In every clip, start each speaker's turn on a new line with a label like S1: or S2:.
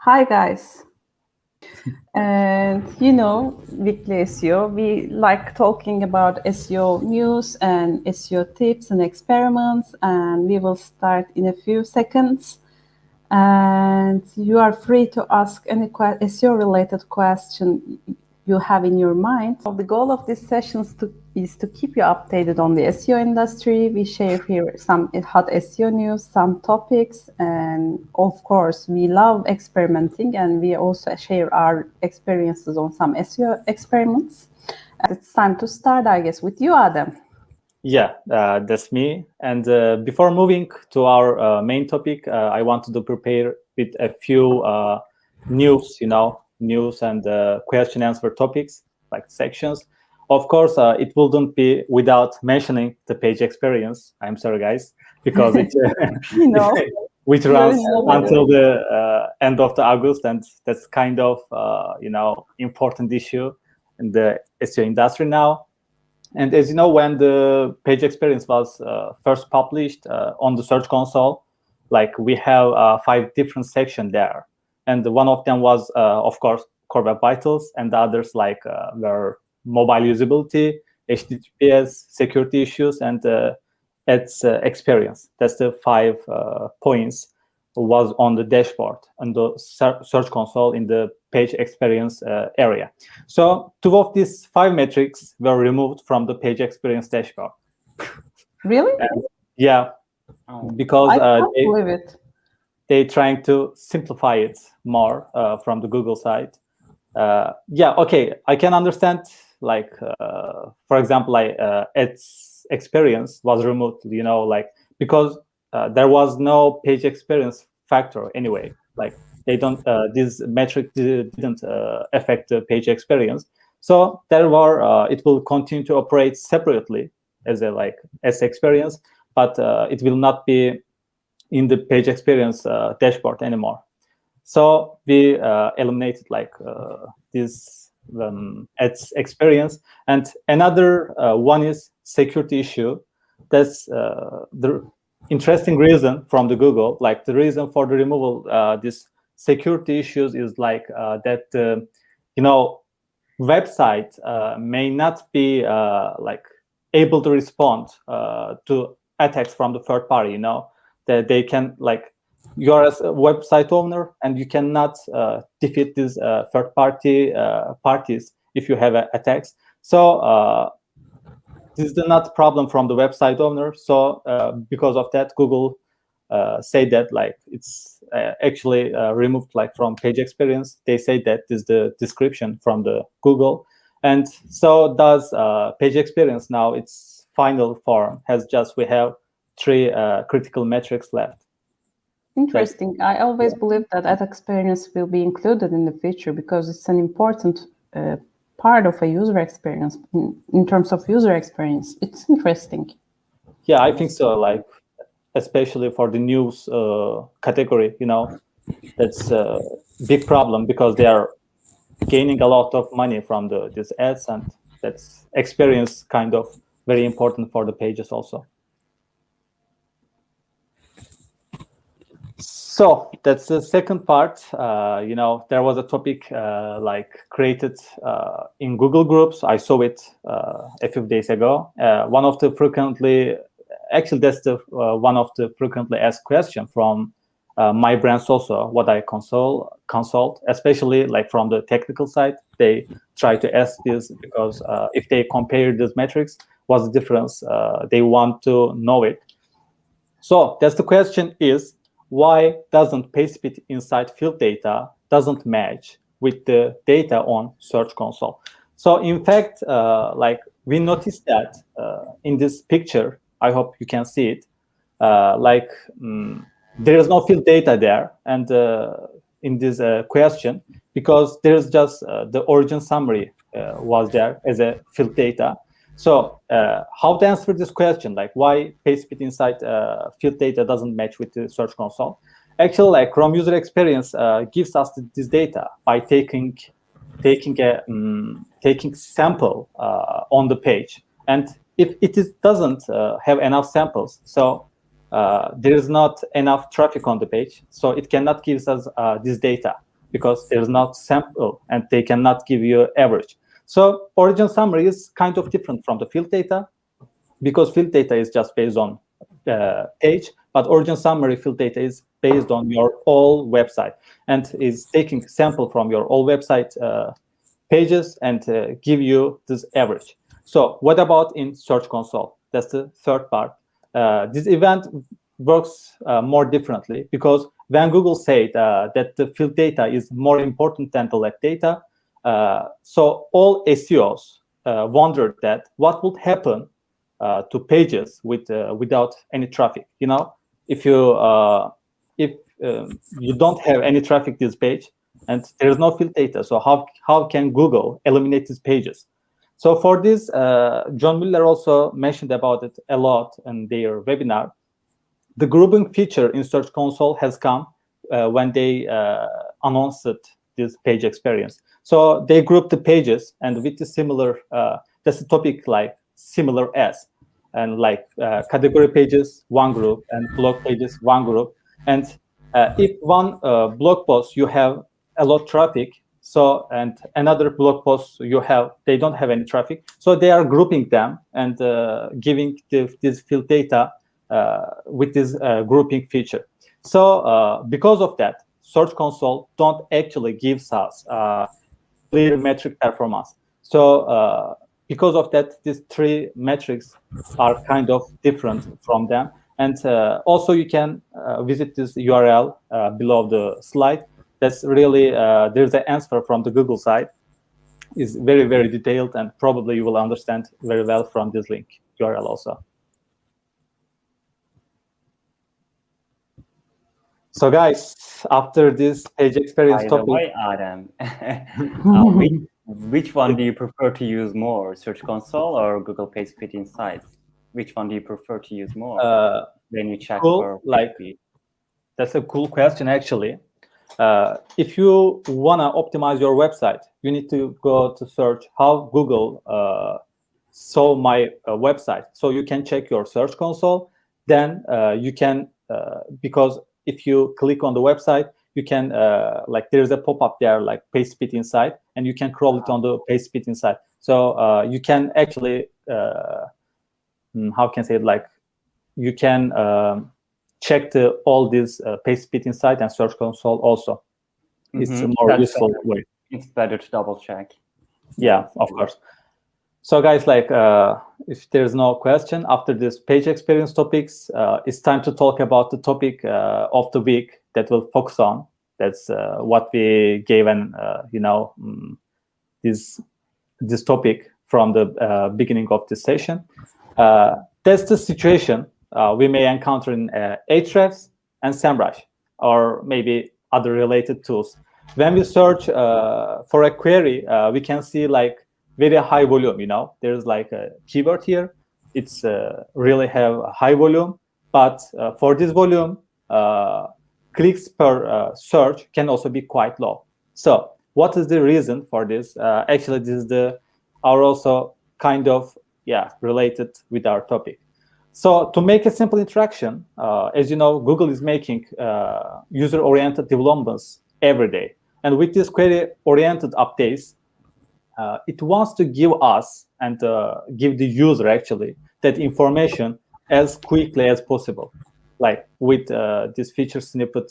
S1: Hi guys. And Weekly SEO, we like talking about SEO news and SEO tips and experiments, and we will start in a few seconds. And you are free to ask any SEO related question you have in your mind. So the goal of these sessions is to keep you updated on the SEO industry. We share here some hot SEO news, some topics, and of course, we love experimenting, and we also share our experiences on some SEO experiments. And it's time to start, I guess, with you, Adam.
S2: Yeah, that's me. And before moving to our main topic, I wanted to prepare with a few news and question answer topics, like sections. Of course, it wouldn't be without mentioning the page experience. I'm sorry, guys, because it which runs until the end of the August, and that's kind of important issue in the SEO industry now. And as you know, when the page experience was first published on the Search Console, like we have 5 different sections there. And one of them was, of course, Core Web Vitals, and the others were mobile usability, HTTPS, security issues, and its experience. That's the 5 points was on the dashboard and the Search Console in the page experience area. So 2 of these 5 metrics were removed from the page experience dashboard.
S1: Really?
S2: Yeah, because
S1: I can't believe it.
S2: They're trying to simplify it more from the Google side. Yeah, okay, I can understand. Like, for example, its experience was removed. Because there was no page experience factor anyway. Like they don't. This metric didn't affect the page experience. So it will continue to operate separately as as experience, but it will not be in the page experience dashboard anymore. So we eliminated this its experience. And another one is security issue. That's the interesting reason from the Google. Like the reason for the removal this security issues is that website may not be able to respond to attacks from the third party. That they can you're a website owner and you cannot defeat these third parties if you have attacks. So this is not problem from the website owner. So because of that, Google say that it's actually removed from page experience. They say that is the description from the Google, and so does page experience. Now its final form we have 3 critical metrics left.
S1: Interesting. I always believe that ad experience will be included in the future because it's an important part of a user experience in terms of user experience. It's interesting.
S2: Yeah, I think so. Especially for the news category, that's a big problem because they are gaining a lot of money from these ads, and that's experience kind of very important for the pages also. So that's the second part. There was a topic created in Google Groups. I saw it a few days ago. One of the frequently asked question from my brands also. What I consult, especially from the technical side, they try to ask this because if they compare these metrics, what's the difference? They want to know it. So that's the question is, why doesn't PageSpeed Insight field data doesn't match with the data on Search Console? So in fact, we noticed that in this picture, I hope you can see it, there is no field data there, and in this question, because there's just the origin summary was there as a field data. So how to answer this question, why PageSpeed Insight field data doesn't match with the Search Console? Actually, Chrome user experience gives us this data by taking sample on the page, and if it doesn't have enough samples, so there is not enough traffic on the page, so it cannot give us this data. because there's not sample and they cannot give you average. So origin summary is kind of different from the field data, because field data is just based on page, but origin summary field data is based on your whole website and is taking sample from your whole website pages and give you this average. So what about in Search Console? That's the third part. This event works more differently, because when Google said that the field data is more important than the lab data, so all SEOs wondered that what would happen to pages with without any traffic. You know, if you don't have any traffic this page and there is no field data, so how can Google eliminate these pages? So for this, John Mueller also mentioned about it a lot in their webinar. The grouping feature in Search Console has come when they announced this page experience. So they group the pages, and with the similar, that's a topic like similar as, and like category pages, one group, and blog pages, one group. And if one blog post you have a lot of traffic, so and another blog post you have, they don't have any traffic, so they are grouping them and giving this field data with this grouping feature. So because of that, Search Console don't actually give us clear metric performance. So because of that, these three metrics are kind of different from them. And also you can visit this URL below the slide. That's really, there's an answer from the Google side. It's very, very detailed, and probably you will understand very well from this link URL also. So guys, after this page experience topic.
S3: By the way, Adam, which one do you prefer to use more, Search Console or Google PageSpeed Insights? Which one do you prefer to use more when you check for PageSpeed?
S2: That's a cool question, actually. If you want to optimize your website, you need to go to search how Google saw my website. So you can check your Search Console. Then you can, because if you click on the website, you can, like there's a pop-up there, like PageSpeed Insight, and you can crawl it on the PageSpeed Insight. So you can actually, how can I say it, like you can check all these PageSpeed Insight and Search Console also. It's a more useful way.
S3: It's better to double check.
S2: Yeah, of course. So guys, like if there's no question after this page experience topics, it's time to talk about the topic of the week that we'll focus on. That's what we gave an this topic from the beginning of this session. That's the situation we may encounter in Ahrefs and SEMrush, or maybe other related tools. When we search for a query, we can see like very high volume. You know, there's like a keyword here. It's really have a high volume, but for this volume, clicks per search can also be quite low. So what is the reason for this? Actually, this is our also kind of related with our topic. So to make a simple introduction, as you know, Google is making user-oriented developments every day. And with these query-oriented updates, it wants to give us and give the user actually that information as quickly as possible. Like with this feature snippet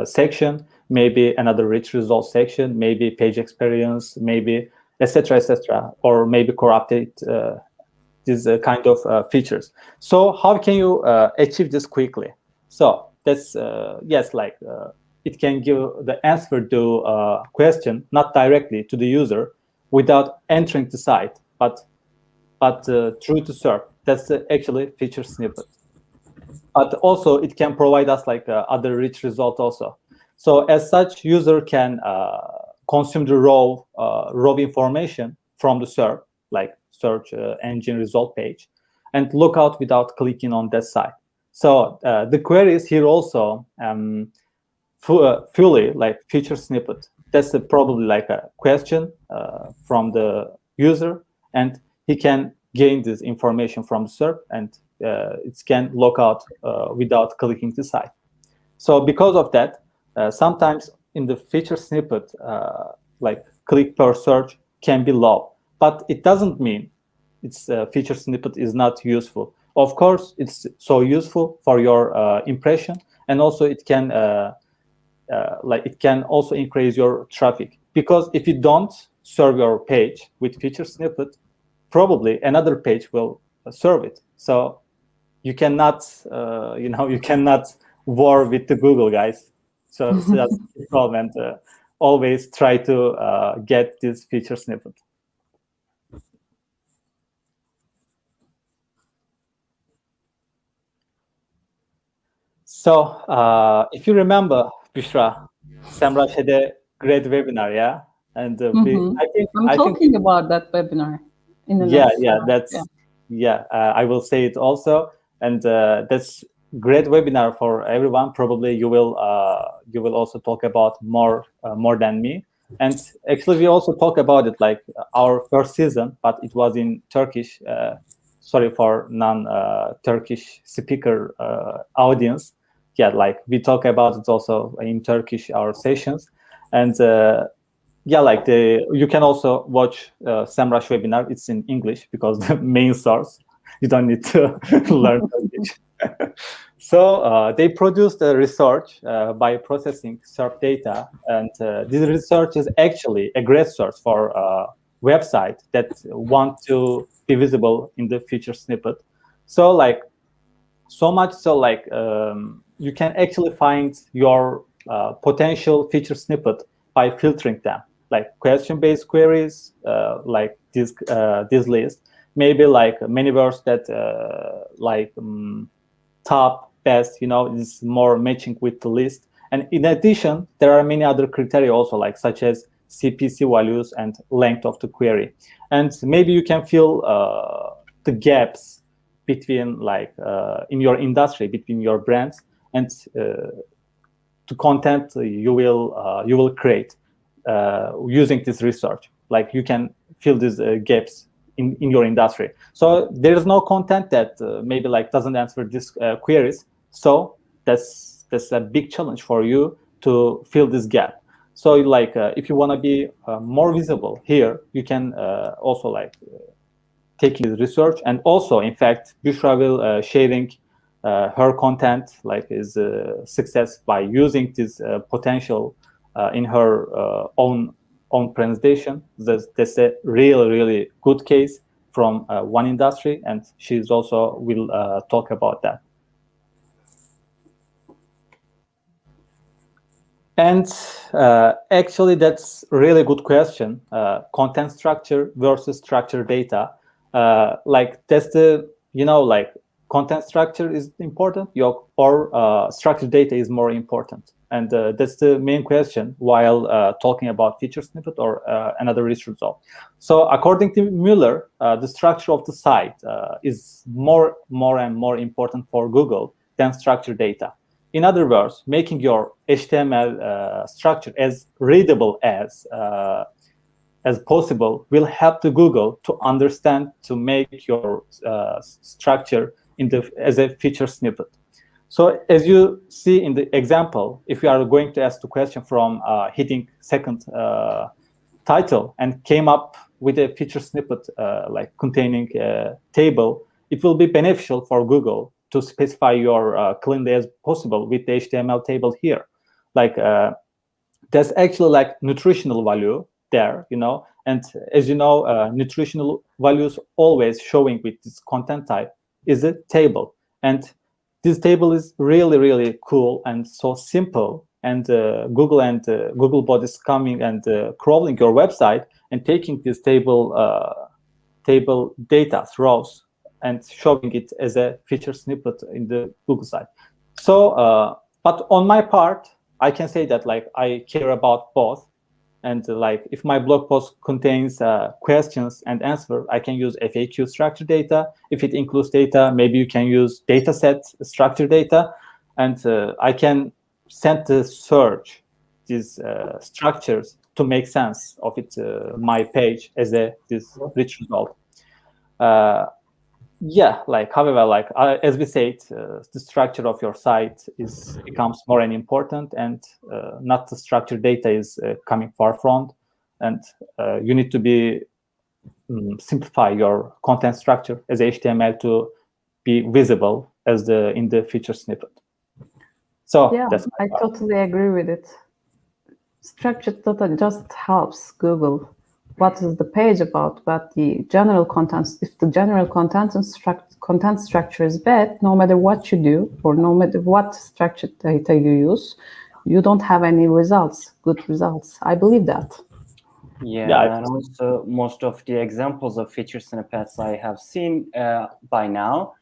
S2: section, maybe another rich results section, maybe page experience, maybe etc., or maybe core update, these kind of features. So how can you achieve this quickly? So that's yes, like it can give the answer to a question not directly to the user without entering the site, but through the SERP. That's actually feature snippet. But also it can provide us like other rich results also. So as such, user can consume the raw information from the SERP, like search engine result page, and look out without clicking on that site. So the queries here also fully like feature snippet. That's probably like a question from the user, and he can gain this information from the SERP, and it can log out without clicking the site. So because of that, sometimes in the feature snippet, like click per search can be low, but it doesn't mean its feature snippet is not useful. Of course, it's so useful for your impression, and also it can it can also increase your traffic, because if you don't serve your page with feature snippet, probably another page will serve it. So you cannot you cannot war with the Google, guys. So that's the problem. And always try to get this feature snippet. So if you remember, Bushra, Semrush had a great webinar, yeah? And
S1: I'm talking about that webinar in the next
S2: slide. I will say it also. And that's great webinar for everyone. Probably you will also talk about more than me. And actually, we also talk about it like our first season, but it was in Turkish. Sorry for non-Turkish speaker audience. Yeah, like we talk about it also in Turkish, our sessions. And like you can also watch Semrush webinar. It's in English because the main source. You don't need to learn Turkish. So they produced a research by processing SERP data, and this research is actually a great source for website that want to be visible in the feature snippet. So like so much so like you can actually find your potential feature snippet by filtering them, like question-based queries, like this list, maybe like many words that top, best, is more matching with the list. And in addition, there are many other criteria also, like such as CPC values and length of the query. And maybe you can fill the gaps between in your industry, between your brands, and the content you will create using this research. Like you can fill these gaps in your industry. So there is no content that maybe doesn't answer these queries. So that's a big challenge for you to fill this gap. So if you want to be more visible here, you can also taking this research. And also, in fact, Bushra will sharing her content, his success by using this potential in her own presentation. That's a really good case from one industry, and she's also will talk about that. And actually, that's really good question. Content structure versus structured data. That's the content structure is important, or structured data is more important. And that's the main question while talking about feature snippet or another research result. So according to Mueller, the structure of the site is more and more important for Google than structured data. In other words, making your HTML structure as readable as possible will help the Google to understand, to make your structure as a feature snippet. So as you see in the example, if you are going to ask the question from hitting second title and came up with a feature snippet containing a table, it will be beneficial for Google to specify your cleanly as possible with the HTML table here. There's actually nutritional value there, and as you know, nutritional values always showing with this content type is a table. And this table is really cool and so simple. And Google and Googlebot is coming and crawling your website and taking this table data rows and showing it as a feature snippet in the Google site. So, but on my part, I can say that I care about both. And if my blog post contains questions and answer, I can use FAQ structured data. If it includes data, maybe you can use dataset structured data. And I can send the search these structures to make sense of it, my page as this rich result. Yeah, like however, like as we said, the structure of your site becomes more and important, and not the structured data is coming forefront, and you need to be simplify your content structure as HTML to be visible as in the feature snippet. So
S1: yeah,
S2: that's
S1: I totally agree with it. Structured data just helps Google. What is the page about? But the general contents, if the general content structure is bad, no matter what you do or no matter what structured data you use, you don't have any results, good results. I believe that.
S3: Yeah, and also most of the examples of feature snippets I have seen by now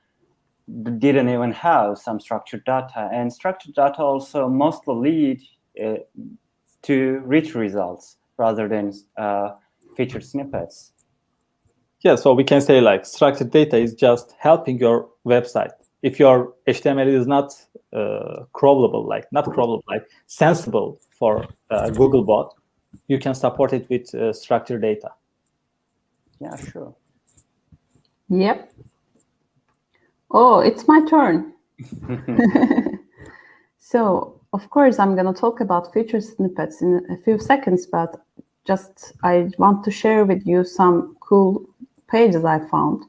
S3: didn't even have some structured data, and structured data also mostly lead to rich results rather than feature snippets.
S2: Yeah, so we can say like structured data is just helping your website. If your HTML is not crawlable, like sensible for Google bot, you can support it with structured data.
S3: Yeah, sure.
S1: Yep. Oh, it's my turn. So, of course, I'm going to talk about feature snippets in a few seconds, but I want to share with you some cool pages I found.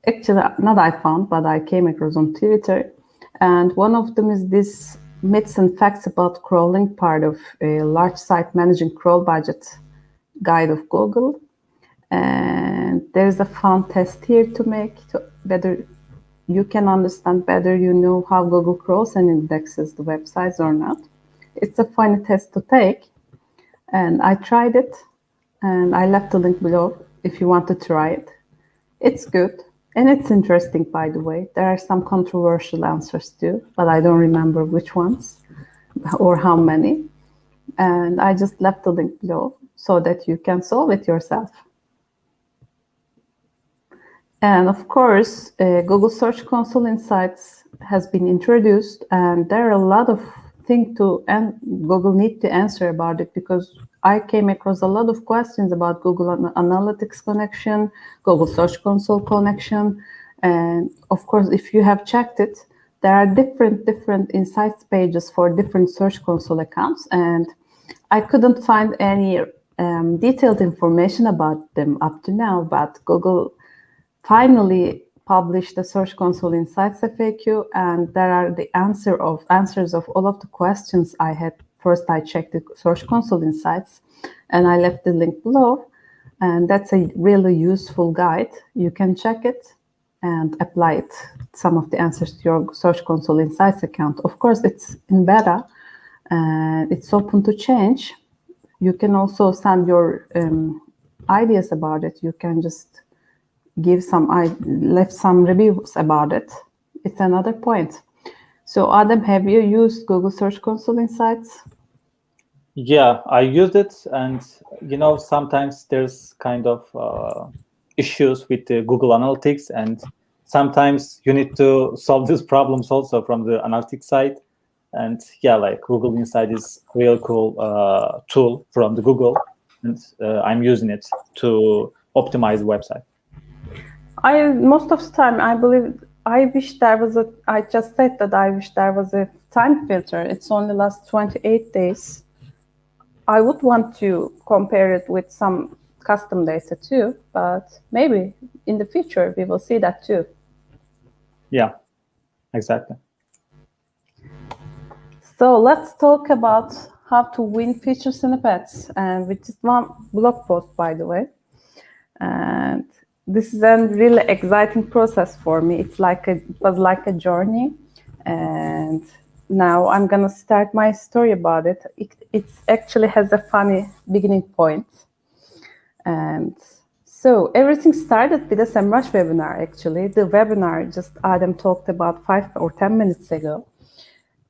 S1: Actually, not I found, but I came across on Twitter. And one of them is this myths and facts about crawling part of a large site managing crawl budget guide of Google. And there's a fun test here to make to better you can understand better, you know how Google crawls and indexes the websites or not. It's a funny test to take, and I tried it, and I left the link below if you want to try it. It's good, and it's interesting, by the way. There are some controversial answers too, but I don't remember which ones or how many. And I just left the link below so that you can solve it yourself. And of course, Google Search Console Insights has been introduced, and there are a lot of things Google need to answer about it, because I came across a lot of questions about Google Analytics connection, Google Search Console connection, and of course, if you have checked it, there are different insights pages for different Search Console accounts, and I couldn't find any detailed information about them up to now, but Google finally published the Search Console Insights FAQ, and there are the answers of all of the questions I had. First, I checked the Search Console Insights, and I left the link below, and that's a really useful guide. You can check it and apply it, some of the answers to your Search Console Insights account. Of course, it's in beta, and it's open to change. You can also send your ideas about it. You can just left some reviews about it. It's another point. So Adam, have you used Google Search Console Insights?
S2: Yeah, I used it, and sometimes there's kind of issues with the Google Analytics, and sometimes you need to solve these problems also from the analytics side. And yeah, like Google Insight is a real cool tool from the Google, and I'm using it to optimize the website.
S1: Most of the time, I believe I wish there was I just said that I wish there was a time filter. It's only last 28 days. I would want to compare it with some custom data too, but maybe in the future we will see that too.
S2: Yeah, exactly.
S1: So let's talk about how to win feature snippets, and which is one blog post, by the way. And this is a really exciting process for me. It was like a journey, and now I'm gonna start my story about it. It actually has a funny beginning point, and so everything started with a SEMrush webinar. Actually, the webinar just Adam talked about 5 or 10 minutes ago.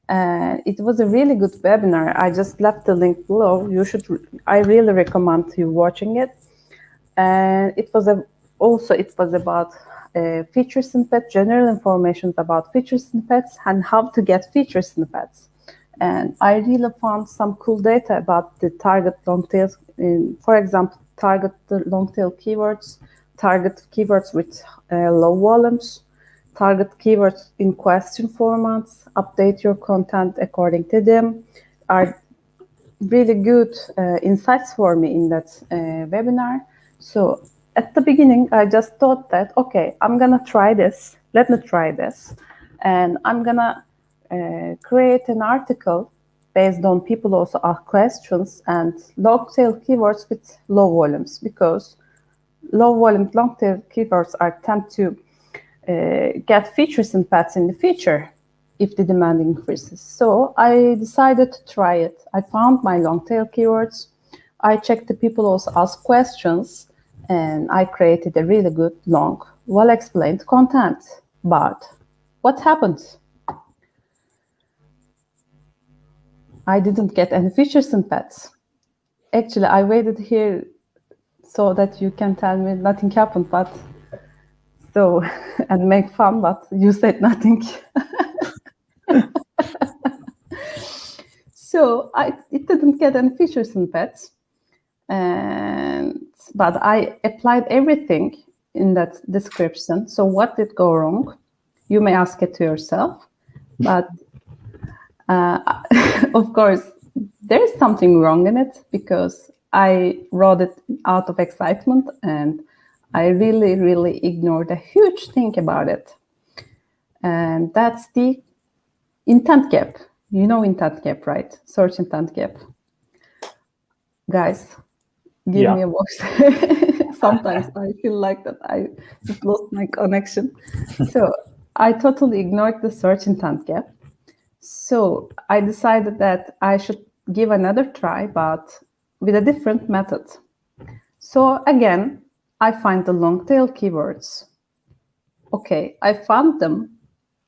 S1: And it was a really good webinar. I just left the link below. I really recommend you watching it. And it was about feature snippet, general information about feature snippets and how to get feature snippets. And I really found some cool data about the target long tails. For example, target the long tail keywords, target keywords with low volumes, target keywords in question formats, update your content according to them, are really good insights for me in that webinar. So at the beginning, I just thought that, okay, I'm going to try this. Let me try this. And I'm going to create an article based on people also ask questions and long tail keywords with low volumes, because low volume long tail keywords tend to get features and paths in the future if the demand increases. So I decided to try it. I found my long tail keywords. I checked the people also ask questions, and I created a really good, long, well-explained content. But what happened? I didn't get any features and paths. Actually, I waited here so that you can tell me nothing happened, but so, and make fun, but you said nothing. So it didn't get any features and paths. But I applied everything in that description. So what did go wrong? You may ask it to yourself. But of course, there is something wrong in it, because I wrote it out of excitement and I really, really ignored a huge thing about it. And that's the intent gap. You know intent gap, right? Search intent gap. Guys, give me a voice. Sometimes I feel like that I just lost my connection. So I totally ignored the search intent gap. So I decided that I should give another try, but with a different method. So again, I find the long tail keywords. Okay, I found them.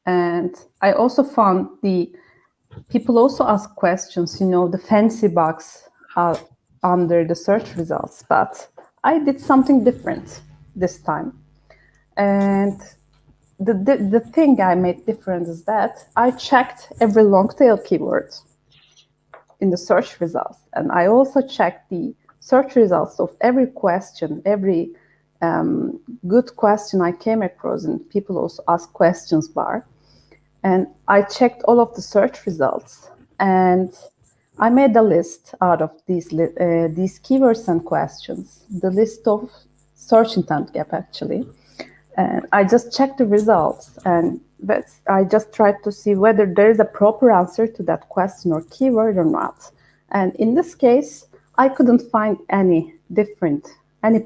S1: And I also found the people also ask questions, you know, the fancy box under the search results. But I did something different this time. And the thing I made different is that I checked every long tail keyword in the search results. And I also checked the search results of every question, every good question I came across, and people also ask questions bar. And I checked all of the search results, and I made a list out of these keywords and questions, the list of search intent gap actually. And I just checked the results, and I just tried to see whether there is a proper answer to that question or keyword or not. And in this case, I couldn't find any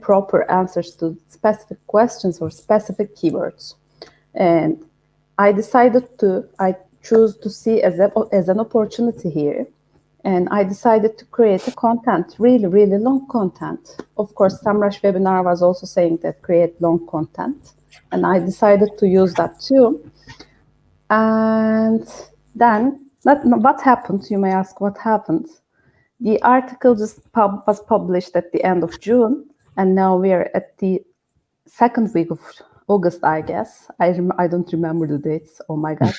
S1: proper answers to specific questions or specific keywords. And I chose to see as an opportunity here. And I decided to create a content, really, really long content. Of course, Samrash webinar was also saying that create long content. And I decided to use that too. And then, what happened? You may ask, what happened? The article just was published at the end of June. And now we are at the second week of August, I guess. I don't remember the dates. Oh my God.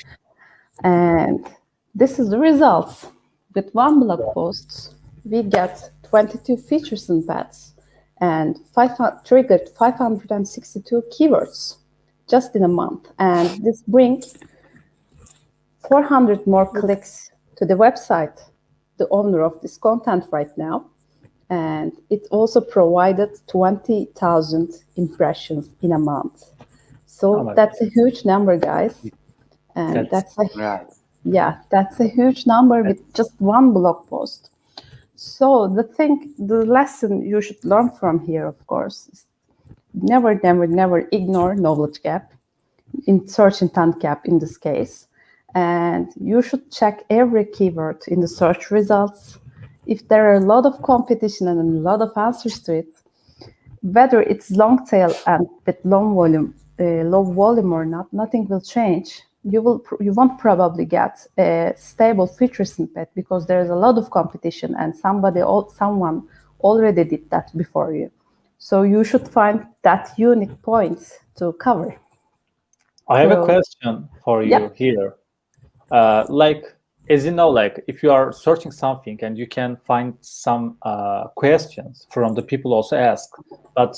S1: And this is the results. With one blog post, we get 22 features and paths and triggered 562 keywords just in a month. And this brings 400 more clicks to the website, the owner of this content right now. And it also provided 20,000 impressions in a month. So that's a huge number, guys. And that's a huge number with just one blog post. So the lesson you should learn from here, of course, is never ignore knowledge gap, in search intent gap in this case. And you should check every keyword in the search results. If there are a lot of competition and a lot of answers to it, whether it's long tail and with low volume or not, nothing will change. You won't probably get a stable feature snippet because there's a lot of competition and someone already did that before you. So you should find that unique points to cover.
S2: I have a question for you here. As you know, if you are searching something and you can find some questions from the people also ask, but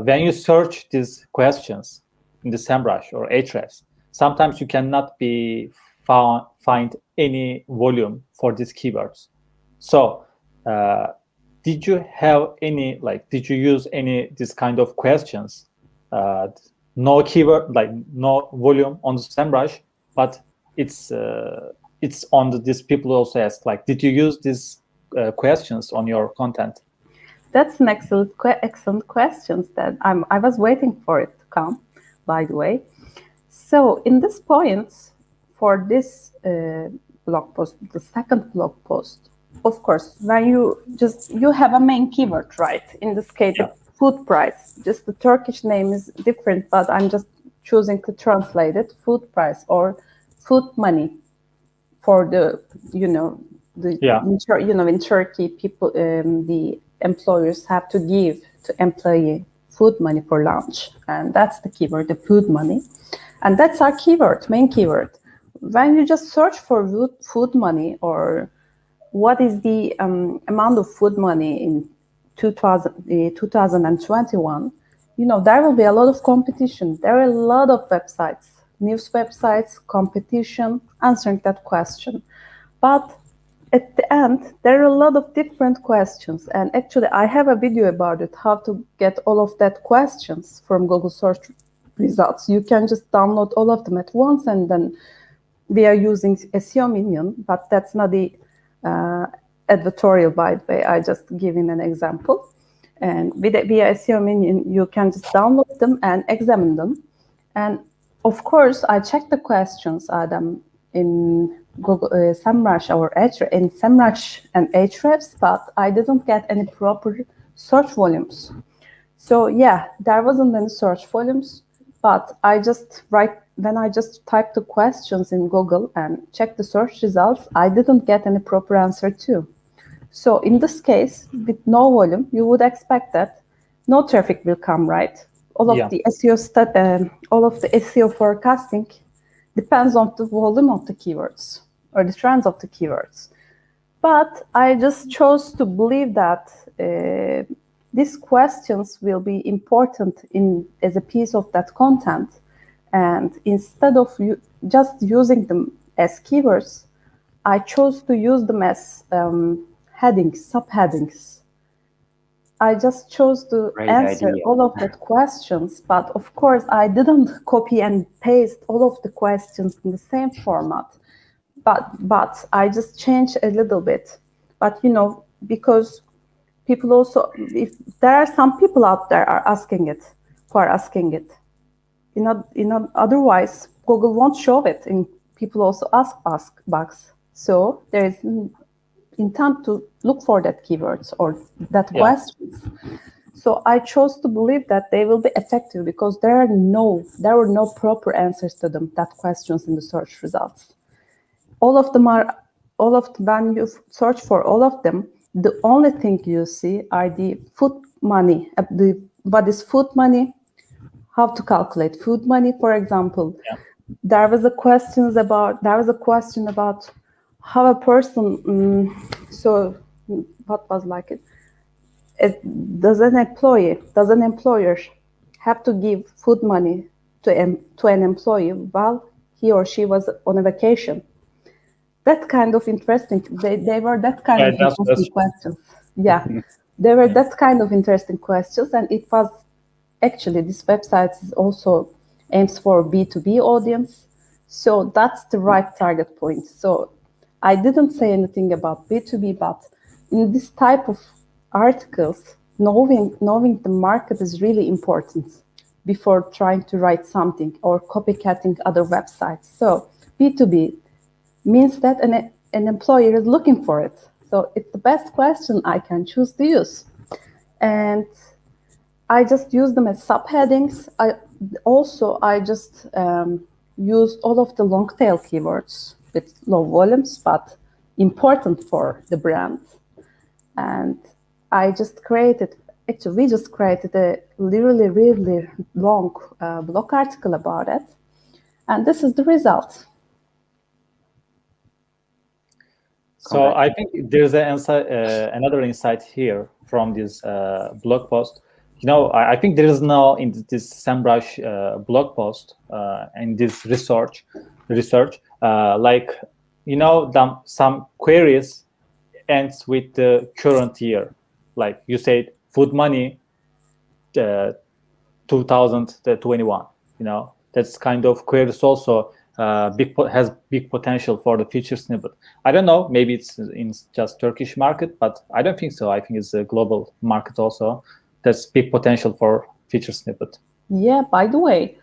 S2: when you search these questions in the SEMrush or Ahrefs, sometimes you cannot find any volume for these keywords. So did you have any, did you use any this kind of questions? No keyword, no volume on the SEMrush, but it's on this people also ask, did you use these questions on your content?
S1: That's an excellent question that I was waiting for it to come, by the way. So in this point, for this blog post, the second blog post, of course, when you have a main keyword, right? In this case, the food price. Just the Turkish name is different, but I'm just choosing to translate it: food price or food money. For the in Turkey, people the employers have to give to employee food money for lunch, and that's the keyword, the food money, and that's our keyword, main keyword. When you just search for food money, or what is the amount of food money in 2021, there will be a lot of competition. There are a lot of websites, news websites, competition answering that question. But at the end, there are a lot of different questions. And actually, I have a video about it, how to get all of that questions from Google search results. You can just download all of them at once, and then we are using SEO Minion, but that's not the editorial, by the way. I just giving an example. And via SEO Minion, you can just download them and examine them. And of course, I check the questions, Adam, in Google SEMrush or in SEMrush and Ahrefs, but I didn't get any proper search volumes. So yeah, there wasn't any search volumes, but when I just typed the questions in Google and checked the search results, I didn't get any proper answer too. So in this case, with no volume, you would expect that no traffic will come, right? All of the SEO forecasting depends on the volume of the keywords or the trends of the keywords. But I just chose to believe that these questions will be important as a piece of that content. And instead of just using them as keywords, I chose to use them as headings, subheadings. I just chose to answer all of the questions, but of course I didn't copy and paste all of the questions in the same format. But I just changed a little bit. But because people also, if there are some people out there who are asking it. Otherwise Google won't show it in people also ask box. So there is intent to look for that keywords or that questions. So I chose to believe that they will be effective because there were no proper answers to them, that questions in the search results. When you search for all of them, the only thing you see are the food money, what is food money, how to calculate food money, for example. There was a question about how a person, so what was like it? Does an employer have to give food money to an employee while he or she was on a vacation? That kind of interesting. They were that kind of interesting questions. Yeah, they were that kind of interesting questions, and it was actually this website is also aims for B2B audience, so that's the right target point. So I didn't say anything about B2B, but in this type of articles, knowing the market is really important before trying to write something or copycatting other websites. So B2B means that an employer is looking for it. So it's the best question I can choose to use. And I just use them as subheadings. I just use all of the long tail keywords with low volumes, but important for the brand. And we just created a really, really long blog article about it. And this is the result.
S2: So I think there's another insight here from this blog post. I think there is now in this SEMrush blog post and this research, like some queries ends with the current year, like you said, food money 2021. That's kind of queries also has big potential for the feature snippet. I don't know, maybe it's in just Turkish market, but I don't think so. I think it's a global market also. That's big potential for feature snippet.
S1: Yeah, by the way,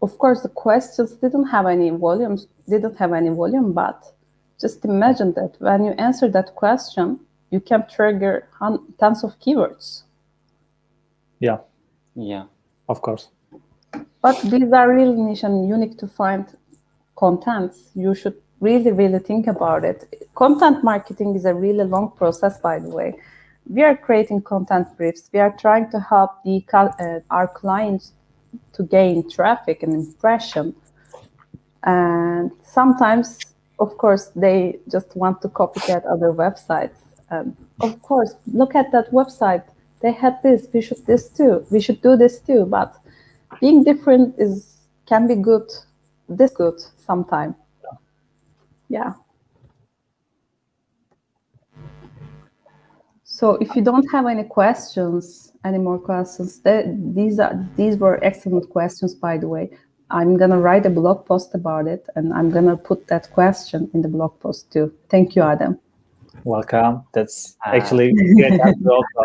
S1: of course, the questions didn't have any volume, but just imagine that when you answer that question, you can trigger tons of keywords.
S2: Yeah.
S3: Yeah.
S2: Of course.
S1: But these are really niche and unique to find contents. You should really, really think about it. Content marketing is a really long process, by the way. We are creating content briefs. We are trying to help our clients to gain traffic and impression. And sometimes, of course, they just want to copycat other websites. And of course, look at that website. They had this. We should this too. We should do this too. But being different can be good. This good sometime. Yeah. So if you don't have any more questions, these were excellent questions, by the way. I'm gonna write a blog post about it, and I'm gonna put that question in the blog post too. Thank you, Adem.
S2: Welcome. That's actually great answer also.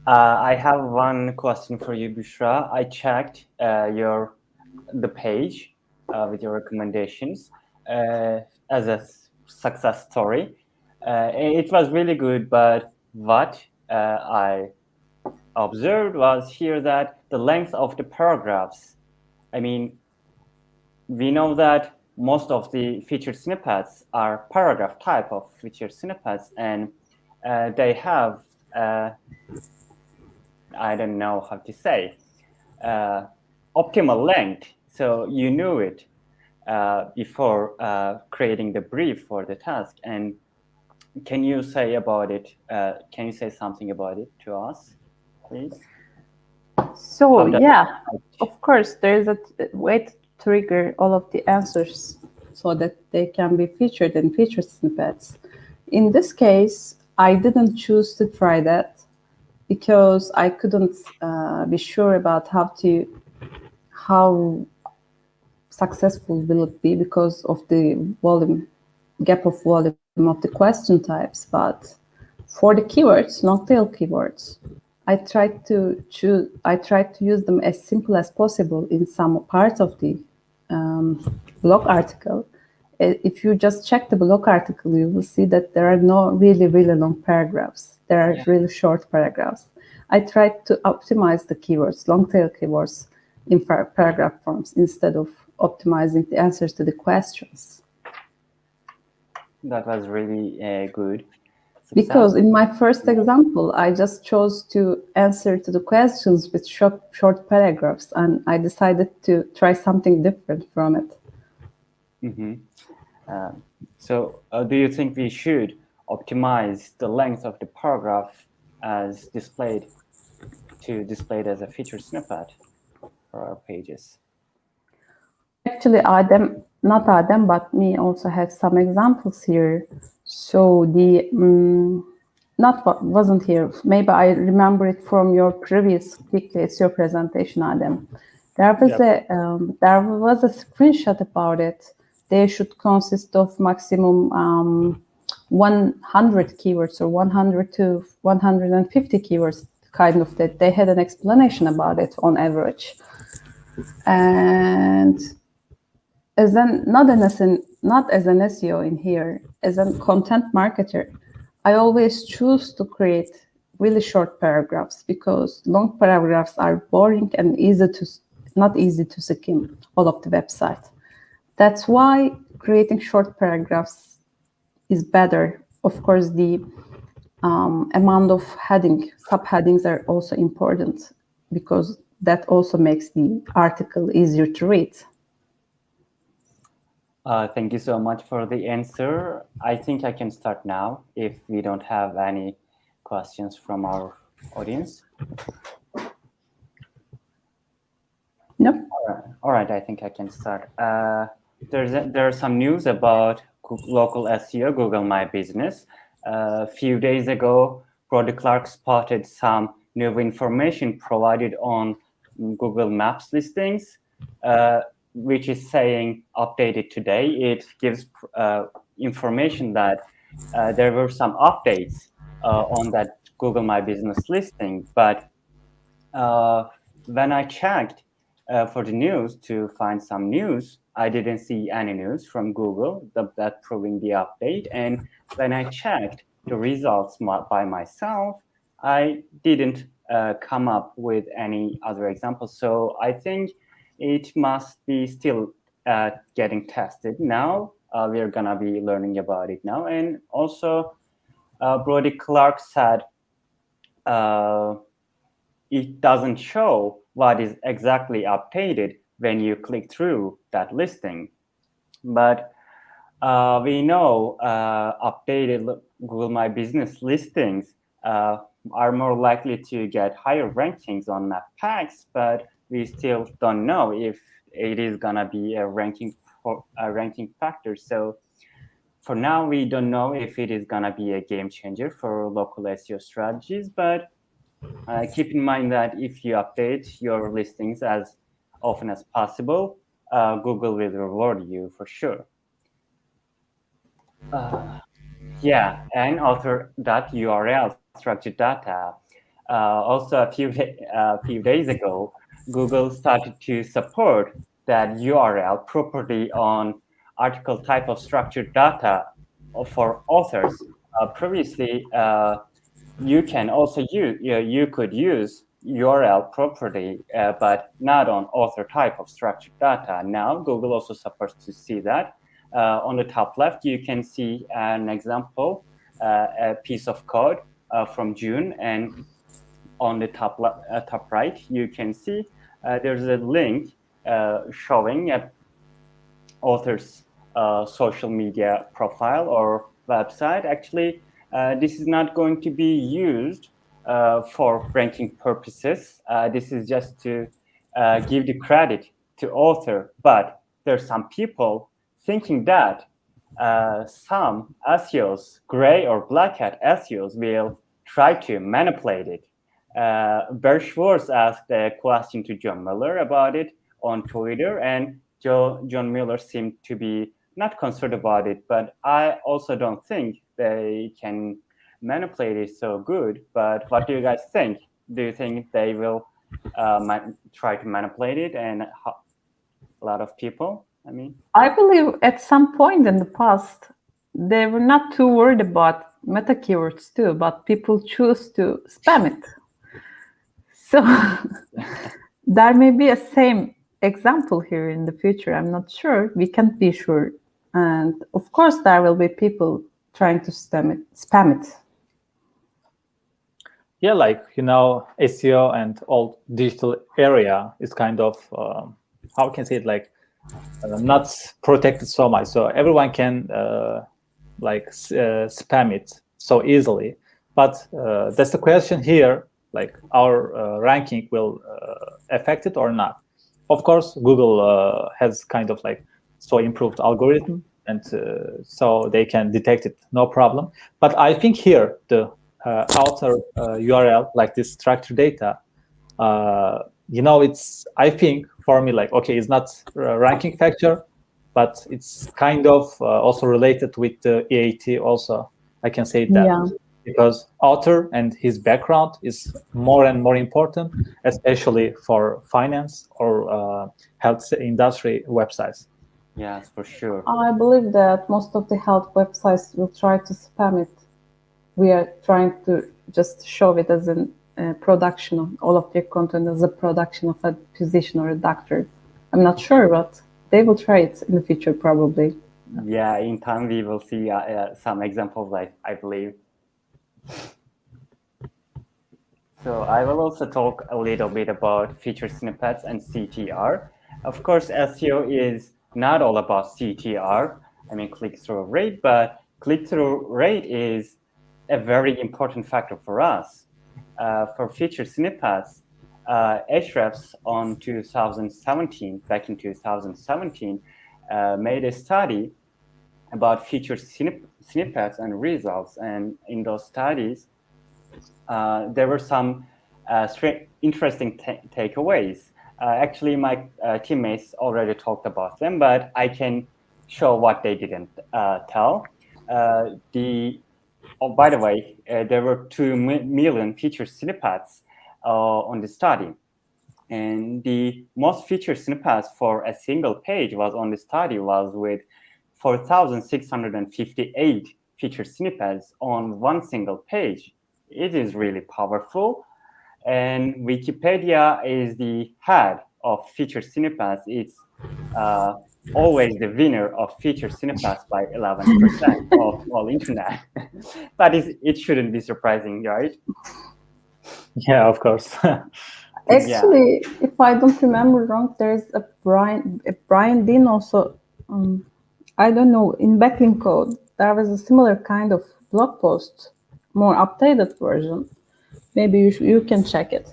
S3: I have one question for you, Bushra. I checked the page with your recommendations as a success story. It was really good, but what I observed was here that the length of the paragraphs, I mean, we know that most of the featured snippets are paragraph type of featured snippets, and they have, I don't know how to say, optimal length. So you knew it before creating the brief for the task. And can you say about it? Can you say something about it to us, please?
S1: So yeah, of course, there is a way to trigger all of the answers so that they can be featured in featured snippets. In this case, I didn't choose to try that because I couldn't be sure about how successful will it be because of the gap of volume of the question types. But for the keywords, long-tail keywords, I tried to use them as simple as possible in some parts of the blog article. If you just check the blog article, you will see that there are no really, really long paragraphs. There are really short paragraphs. I tried to optimize the keywords, long-tail keywords, in paragraph forms instead of optimizing the answers to the questions.
S3: That was really good.
S1: Because in my first example, I just chose to answer to the questions with short paragraphs, and I decided to try something different from it.
S3: Mm-hmm. So do you think we should optimize the length of the paragraph as displayed as a featured snippet for our pages?
S1: Actually, not Adem, but me also had some examples here. So wasn't here. Maybe I remember it from your previous Weekly SEO presentation, Adem. There was a screenshot about it. They should consist of maximum 100 keywords or 100 to 150 keywords, kind of that. They had an explanation about it on average. And not as an SEO in here, as a content marketer, I always choose to create really short paragraphs because long paragraphs are boring and not easy to skim all of the website. That's why creating short paragraphs is better. Of course, the amount of subheadings are also important because that also makes the article easier to read.
S3: Thank you so much for the answer. I think I can start now if we don't have any questions from our audience?
S1: Nope.
S3: All right, I think I can start. There's some news about local SEO, Google My Business. A few days ago, Brody Clark spotted some new information provided on Google Maps listings, which is saying updated today. It gives information that there were some updates on that Google My Business listing, but when I checked for the news to find some news, I didn't see any news from Google that proving the update. And when I checked the results by myself, I didn't come up with any other examples. So I think it must be still getting tested now. We're gonna be learning about it now. And also, Brody Clark said it doesn't show what is exactly updated when you click through that listing. But we know updated Google My Business listings are more likely to get higher rankings on map packs, but we still don't know if it is gonna be a ranking factor. So for now, we don't know if it is gonna be a game changer for local SEO strategies, but keep in mind that if you update your listings as often as possible, Google will reward you for sure. Yeah, and author.url structured data. Also, a few days ago, Google started to support that URL property on article type of structured data for authors. Previously, you can also you could use URL property, but not on author type of structured data. Now, Google also supports to see that. On the top left, you can see an example, a piece of code from June, and on the top right, you can see there's a link showing a author's social media profile or website. Actually, this is not going to be used for ranking purposes. This is just to give the credit to author, but there's some people thinking that some SEOs, gray or black hat SEOs, will try to manipulate it. BoostRoas asked a question to John Miller about it on Twitter, and John Miller seemed to be not concerned about it, but I also don't think they can manipulate it so good. But what do you guys think? Do you think they will try to manipulate it, and a lot of people? I mean,
S1: I believe at some point in the past, they were not too worried about meta keywords too, but people choose to spam it. So there may be a same example here in the future. I'm not sure. We can't be sure. And of course, there will be people trying to spam it.
S2: Yeah, like, SEO and all digital area is kind of, how can I say it, like, not protected so much. So everyone can spam it so easily. But that's the question here, like our ranking will affect it or not. Of course, Google has kind of like so improved algorithm, and so they can detect it, no problem. But I think here the author URL, like this structured data, it's, I think for me, like, okay, it's not a ranking factor, but it's kind of also related with the EAT also. I can say that.
S1: Yeah.
S2: Because author and his background is more and more important, especially for finance or health industry websites.
S3: Yes, for sure.
S1: I believe that most of the health websites will try to spam it. We are trying to just show it as a production of all of their content as a production of a physician or a doctor. I'm not sure, but they will try it in the future probably.
S3: Yeah, in time we will see some examples, I believe. So I will also talk a little bit about feature snippets and CTR. Of course, SEO is not all about CTR, I mean click-through rate, but click-through rate is a very important factor for us. for featured snippets, Ahrefs back in 2017, made a study about featured snippets and results. And in those studies, there were some interesting takeaways. Actually, my teammates already talked about them, but I can show what they didn't tell. By the way, there were 2 million featured snippets on the study. And the most featured snippets for a single page on the study was with 4,658 featured snippets on one single page. It is really powerful. And Wikipedia is the head of featured snippets. It's always the winner of featured snippets by 11% of all internet. But it shouldn't be surprising, right?
S2: Yeah, of course.
S1: Actually, if I don't remember wrong, there's a Brian Dean also. I don't know, in backlink code, there was a similar kind of blog post, more updated version. Maybe you can check it.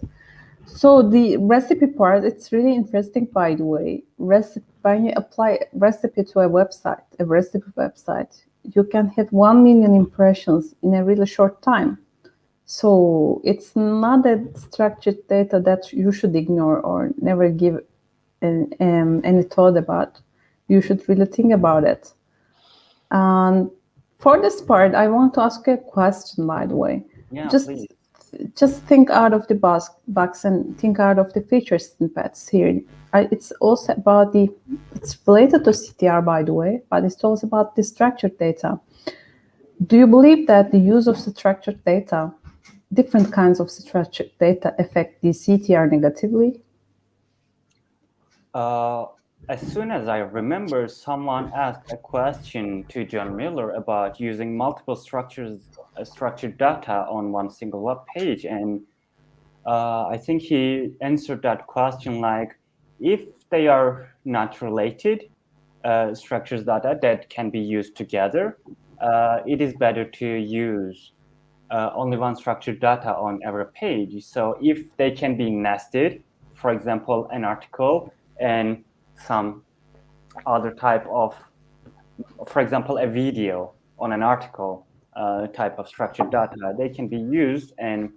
S1: So the recipe part, it's really interesting, by the way. When you apply recipe to a recipe website, you can hit 1 million impressions in a really short time. So it's not a structured data that you should ignore or never give any thought about. You should really think about it. And for this part, I want to ask you a question, by the way.
S3: Yeah,
S1: please. Just think out of the box and think out of the feature snippets here. It's also about it's related to CTR, by the way, but it's also about the structured data. Do you believe that the use of structured data, different kinds of structured data, affect the CTR negatively?
S3: As soon as I remember, someone asked a question to John Miller about using multiple structured data on one single web page. And I think he answered that question like, if they are not related structures data that can be used together, it is better to use only one structured data on every page. So if they can be nested, for example, an article and some other type of, for example, a video on an article type of structured data, they can be used and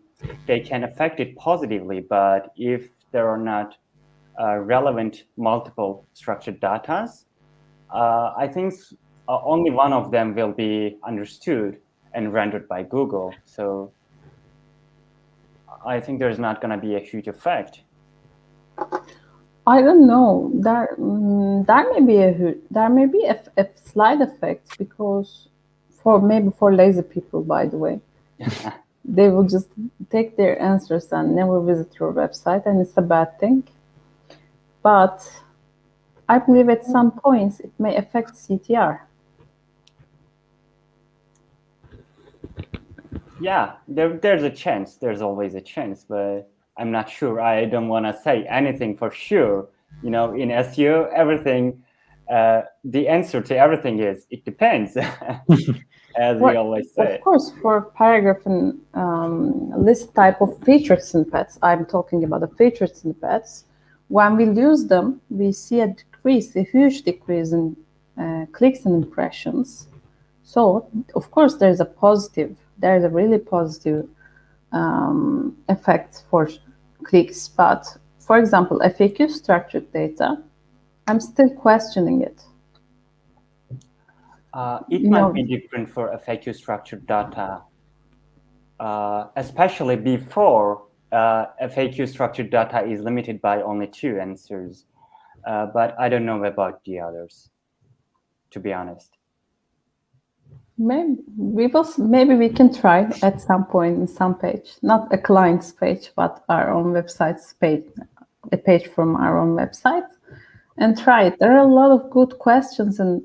S3: they can affect it positively. But if there are not relevant multiple structured data, I think only one of them will be understood and rendered by Google. So I think there's not going to be a huge effect.
S1: I don't know. There may be a slight effect, because for lazy people, by the way, they will just take their answers and never visit your website, and it's a bad thing. But I believe at some points it may affect CTR.
S3: Yeah, there's a chance. There's always a chance, but I'm not sure. I don't want to say anything for sure. In SEO, everything, the answer to everything is it depends, as we always say.
S1: Of course, for paragraph and list type of featured snippets, I'm talking about the featured snippets. When we use them, we see a huge decrease in clicks and impressions. So, of course, there's a really positive effect for clicks. But, for example, FAQ structured data, I'm still questioning it.
S3: It might be different for FAQ structured data, especially before FAQ structured data is limited by only 2 answers. But I don't know about the others, to be honest.
S1: Maybe we can try at some point in some page, not a client's page, but our own website's page, a page from our own website, and try it. There are a lot of good questions and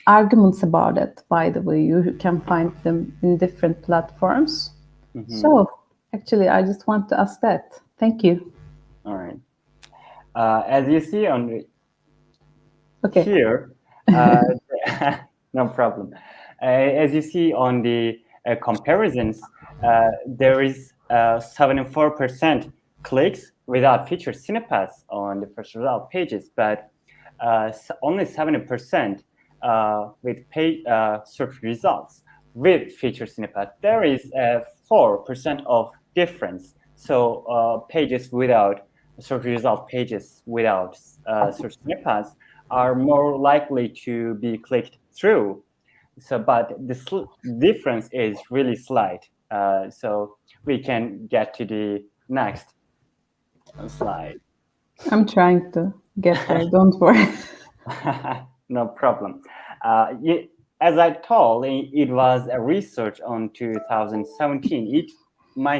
S1: arguments about it, by the way. You can find them in different platforms. Mm-hmm. So actually, I just want to ask that. Thank you.
S3: All right. As you see on here, no problem. As you see on the comparisons, there is 74% clicks without featured snippets on the first result pages, but only 70% with search results with featured snippet. There is 4% of difference. So pages without search result pages without search snippets are more likely to be clicked through. So, but the difference is really slight. So we can get to the next slide.
S1: I'm trying to get there. Don't worry.
S3: No problem. As I told, it was a research on 2017. It may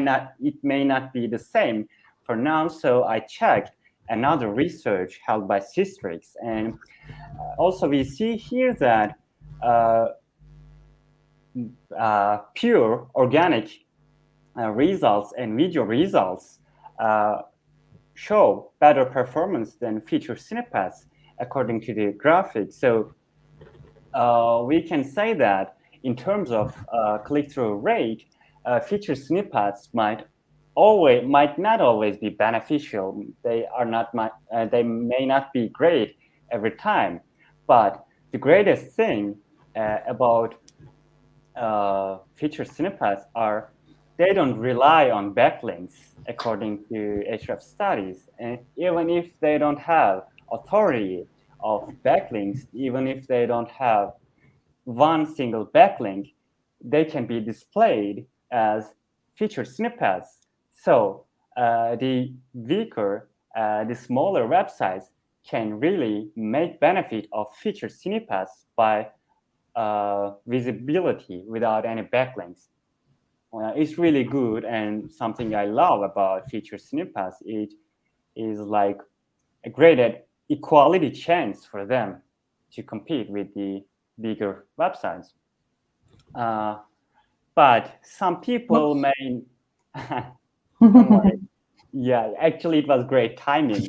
S3: not be the same for now. So I checked another research held by Systrix, and also we see here that pure organic results and video results show better performance than featured snippets according to the graphics. So we can say that in terms of click-through rate, featured snippets might not always be beneficial. They may not be great every time. But the greatest thing about featured snippets are they don't rely on backlinks according to Href studies. And even if they don't have authority of backlinks, even if they don't have one single backlink, they can be displayed as featured snippets. So the weaker, the smaller websites can really make benefit of featured snippets by visibility without any backlinks. It's really good, and something I love about featured snippets, it is like a great equality chance for them to compete with the bigger websites. But some people may... Don't worry. Yeah, actually it was great timing.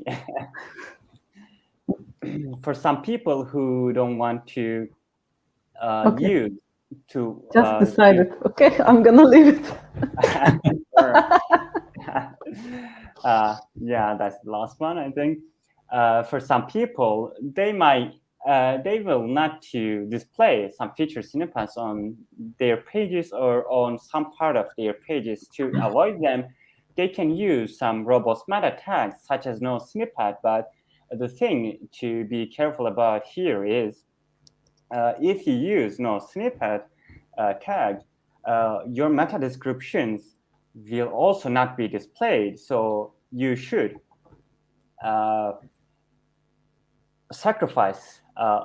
S3: For some people who don't want to use to
S1: just decided, okay, I'm gonna leave it.
S3: Yeah, that's the last one, I think. For some people, they will not to display some featured snippets on their pages or on some part of their pages. To avoid them, they can use some robust meta tags such as no snippet. But the thing to be careful about here is if you use no snippet tag, your meta descriptions will also not be displayed. So you should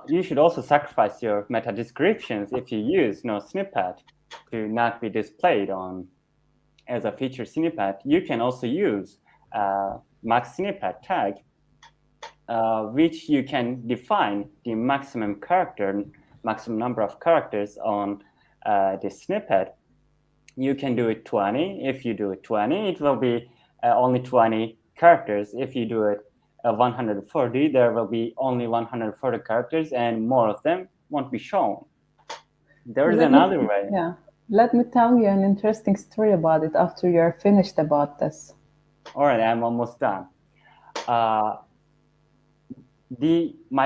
S3: you should also sacrifice your meta descriptions if you use no snippet to not be displayed on as a featured snippet. You can also use max snippet tag, which you can define the maximum number of characters on the snippet. You can do it 20. If you do it 20, it will be only 20 characters. If you do it 140, there will be only 140 characters, and more of them won't be shown. There is another way.
S1: Yeah, let me tell you an interesting story about it after you're finished about this.
S3: All right, I'm almost done. My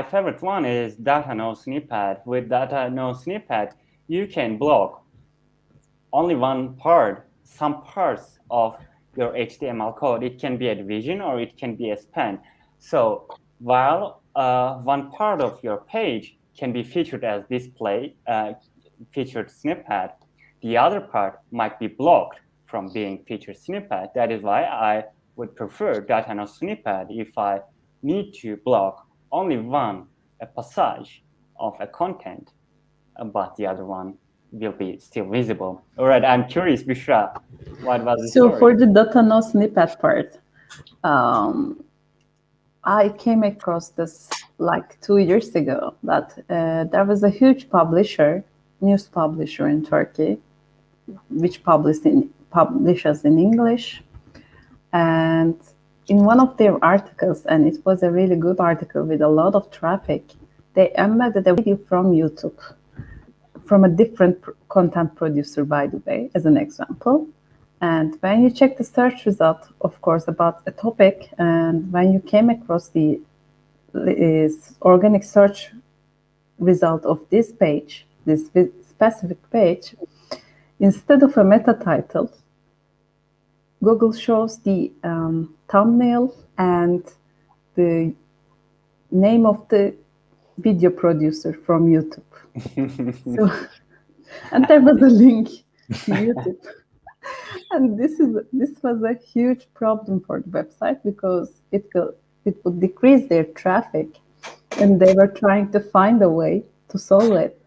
S3: favorite one is data no snippet. With data no snippet, you can block only one part, some parts of your HTML code. It can be a division or it can be a span. So while one part of your page can be featured as display, featured snippet, the other part might be blocked from being featured snippet. That is why I would prefer data no snippet if I need to block only one passage of a content, but the other one will be still visible. All right, I'm curious, Bushra, what was the story?
S1: For the data no snippet part, I came across this like 2 years ago that there was a huge news publisher in Turkey, which publishes in English. And in one of their articles, and it was a really good article with a lot of traffic, they embedded a video from YouTube, from a different content producer, by the way, as an example. And when you check the search result, of course, about a topic, and when you came across the organic search result of this page, this specific page, instead of a meta title, Google shows the thumbnail and the name of the video producer from YouTube. So, and there was a link to YouTube. And this was a huge problem for the website because it would decrease their traffic, and they were trying to find a way to solve it.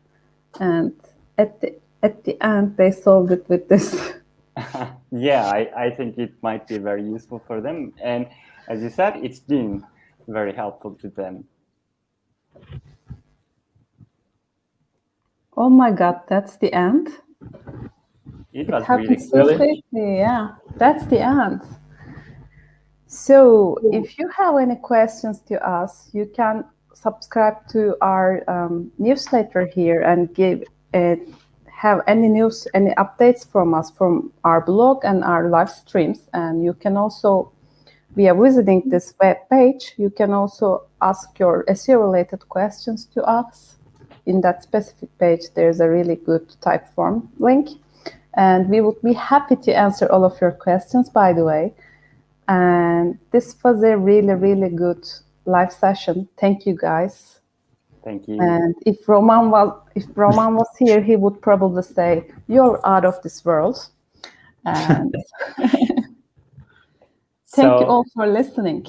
S1: And at the end, they solved it with this.
S3: Yeah, I think it might be very useful for them. And as you said, it's been very helpful to them.
S1: Oh my God, that's the end?
S3: It was
S1: happened
S3: really
S1: so quickly. Yeah, that's the end. So if you have any questions to us, you can subscribe to our newsletter here and have any news, any updates from us from our blog and our live streams. And you can also, via visiting this web page, you can also ask your SEO related questions to us. In that specific page, there's a really good type form link. And we would be happy to answer all of your questions, by the way. And this was a really, really good live session. Thank you, guys.
S3: Thank you.
S1: And if Roman was here, he would probably say, "You're out of this world." And thank you all for listening.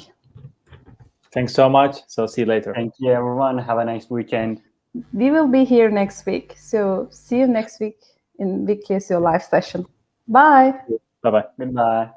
S2: Thanks so much. So see you later.
S3: Thank you, everyone. Have a nice weekend.
S1: We will be here next week. So see you next week in Weekly SEO live session. Bye.
S2: Bye-bye.
S3: Goodbye.